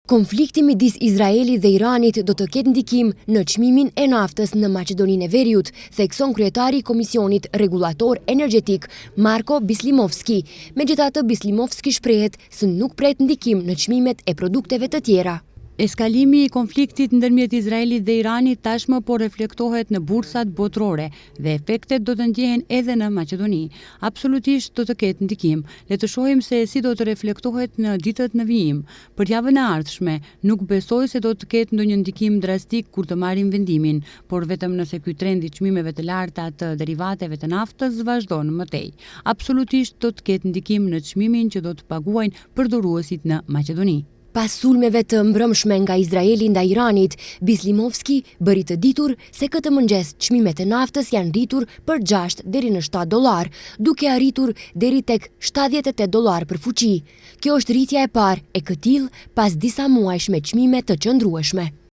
Konflikti midis Izraelit dhe Iranit do të ketë ndikim në çmimin e naftës në Maqedoninë e Veriut, thekson kryetari i Komisionit Rregullator Energjetik Marko Bislimovski. Megjithatë, Bislimovski shprehet se nuk pret ndikim në çmimet e produkteve të tjera. Eskalimi i konfliktit ndërmjet Izraelit dhe Iranit tashmë po reflektohet në bursat botërore dhe efektet do të ndjehen edhe në Maqedoni. Absolutisht do të ketë ndikim. Le të shohim se si do të reflektohet në ditët në vijim. Për javën e ardhshme, nuk besoj se do të ketë ndonjë ndikim drastik kur të marrim vendimin, por vetëm nëse ky trend i çmimeve të larta të derivateve të naftës vazhdon mëtej. Absolutisht do të ketë ndikim në çmimin që do të paguajnë përdoruesit në Maqedoni. Pas sulmeve të mbrëmshme nga Izraeli ndaj Iranit, Bislimovski bëri të ditur se këtë mëngjes çmimet e naftës janë rritur për 6 deri në $7, duke arritur deri tek $78 për fuqi. Kjo është rritja e parë e këtillë pas disa muajsh me çmime të qëndrueshme.